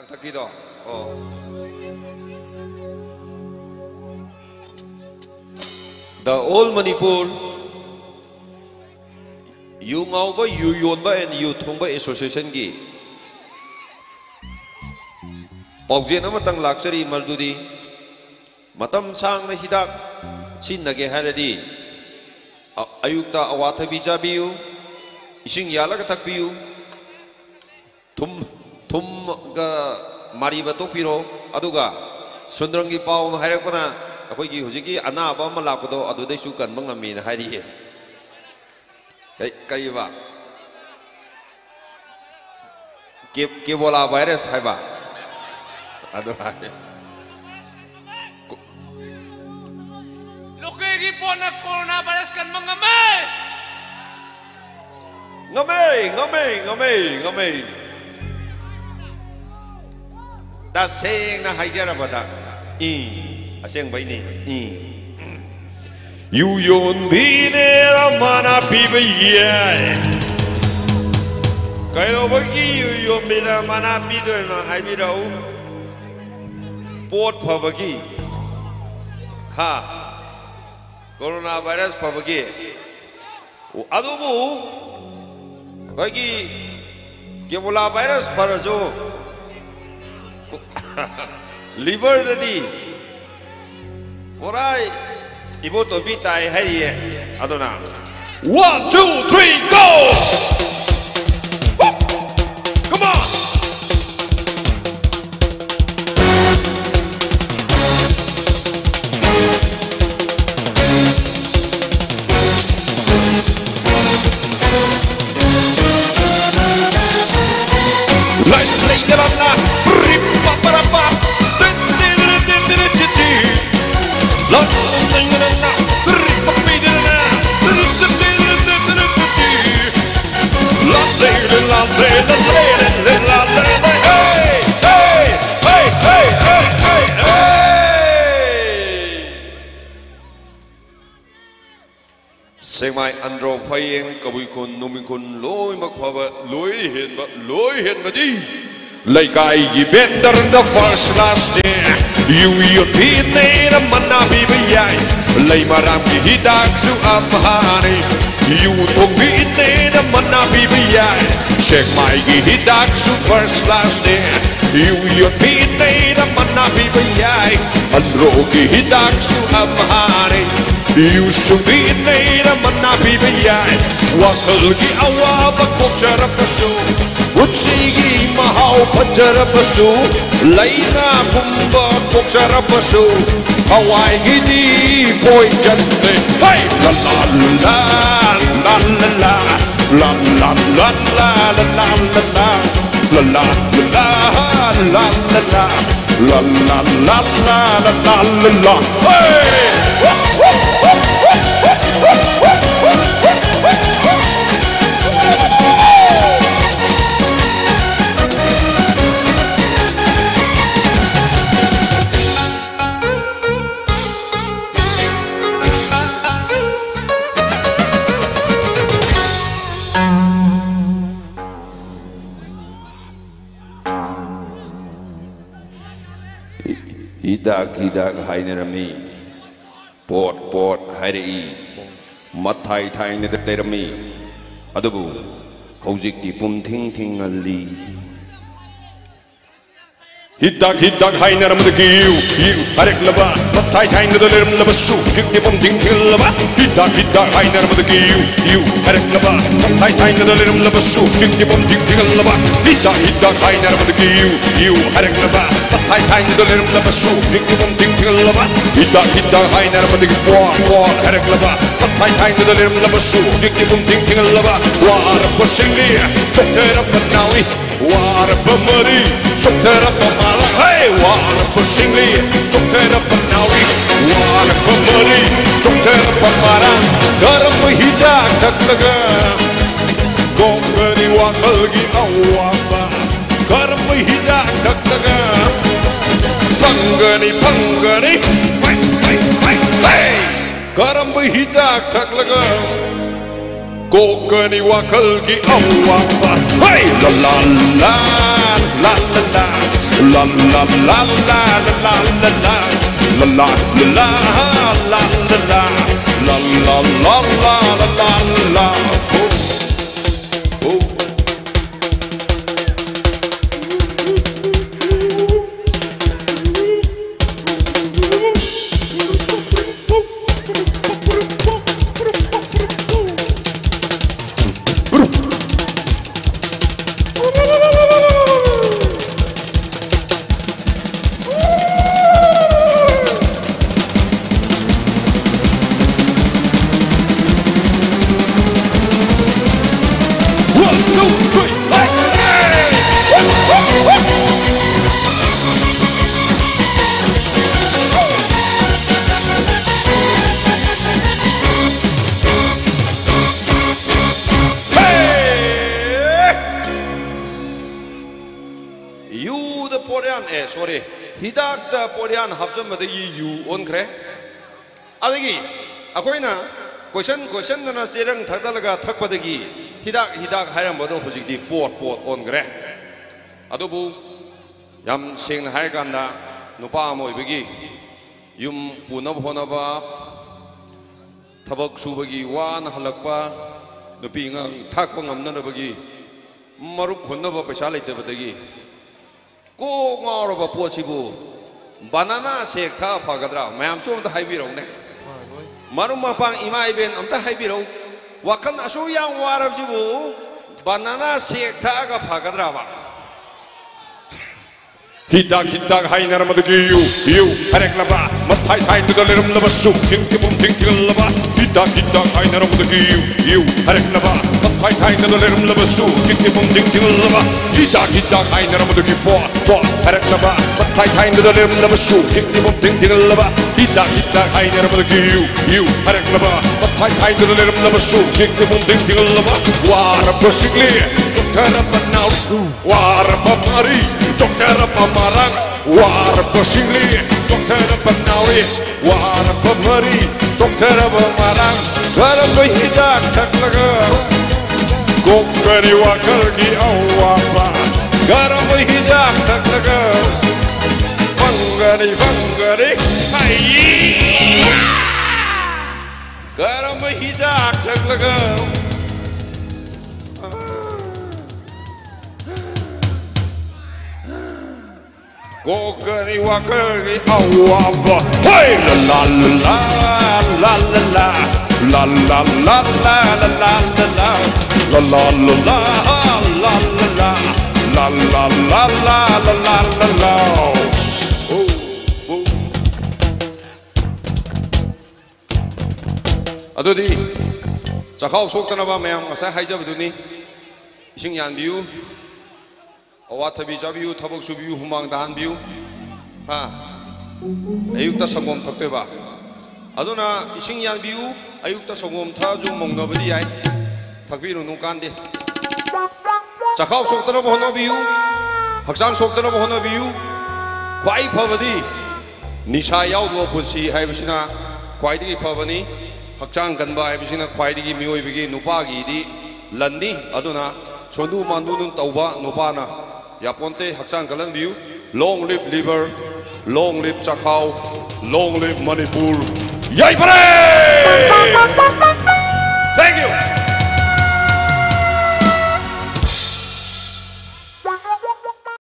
takido. Oh. The All Manipur Yu Ngau Ba Yu Yon Ba and Yu Thong Ba Association gi Paujien amatang laksari maldudi matam sang na hidak sin nage haradi ayukta awatha bijabiu ising yala ka takbiu tum ga mari ba tokpiro aduga sundranggi pau na hairakpana akhoi hujiki anaba ama lakpado adudai su kanba ngami na hairi kari ba Ebola virus haiba ado hai Lukegi po na coronavirus kan mangamay ngamay daseng na haijara bada aseng ba ini yu yon bine ramana pibaye kayo bagi yu yon bine mana pido na haibirau pot pabagi ha coronavirus pabagi adubu bagi Ebola virus parajo liver tadi orai ibu to bitai hai adona 1 2 3 go come on Sengmai andro phayeng kabui kun numin kun loi makhwa loi hen ba di Laikai gi better the first last day you pine na manabi bayai lai maram gi hidak su amhani you to pine na manabi bayai check my gi hidak su first last day you pine na manabi bayai andro gi hidak su amhani you su pine na manabi bayai wakal gi awa ba kokchara pasu Utsigi mahau pajara pasu Laina kumba kokchara pasu Hawaii gidi boy jante Hey! La la la la la la la la la la la la la la la la la la la Hey! hidak hainarami pot hairi mathai thaine derami adubu hojikti pum thing ali Hidak hainaram the you arek laba mathai thaine deram laba su hojikti pum thing laba hidak hainaram the you arek laba mathai thaine deram laba su hojikti pum thing laba hidak hainaram the you arek laba mathai thaine deram laba su hojikti pum thing laba hidak hainaram the po arek laba mathai thaine deram laba su hojikti pum thing laba war pasingli chotera panawi war pamari chotera pamara hey war pasingli chotera panawi war pamari chotera pamara garam hidak takga gongari wakalgi awaba garam hidak takga pangani hey garam hidak takga Kokani wakalgi awaba hey la la la la la La la la la la la la la la la la la la la la la la la. Oh. Sorry, hidak da porian habjam madagi you on kre. Adagi, akoina question na serang thakdalaga thakpadagi hidak hairam bodo hujik di pot on kre. Adobu yam sing hai kanda nupa mo ibagi yum punab honaba tabak subagi wan halakpa nupi ngang thakpa ngamna bagi marup honaba paisa laite badagi. Ko ngaro ba posibu banana shake tha phagadra mayam chom ta haibiro ne marum mapang ima iben amta haibiro wakal asu yang warab jibu banana shake tha ga phagadra ba hidak hai naramadagi you harek laba mathai thai nudalam laba su ting laba hidak hai naramadagi you harek laba mathai thai nudalam laba su ting laba hidak hai naramadagi po harek laba mathai thai nudalam laba su ting laba hidak hai naramadagi you harek laba mathai thai nudalam laba su ting laba war pasigli jokara banau war pamari jokara pamarang war pasingli jokara panawi war pamari jokara pamarang garam hidak thaklaga kokari wakal ki awapa garam hidak thaklaga fangari hai garam hidak thaklaga kokari wakari awapa hey la la la la la la la la la la la la la la la la la la la. Adodi chakhaw soktana ba mayam asa haijabduni ising yanbiu awathabi jabiu thabak subiu humang dahanbiu ha ayukta sangom thakte ba aduna ising yanbiu ayukta sangom thaju mongnabadi ai thakbiru nungkande chakhaw soktana ba honabiu hakchang soktana ba honabiu khwai phabadi nisha yaudwa punsi haibasina khwaidigi phabani hakchang ganba haibasina khwaidigi miyoibigi nupagi di landi aduna chondu mandu nun tauba nupana yaponte hakchang kalan view long live liver long live chakhaw long live Manipur yai pare thank you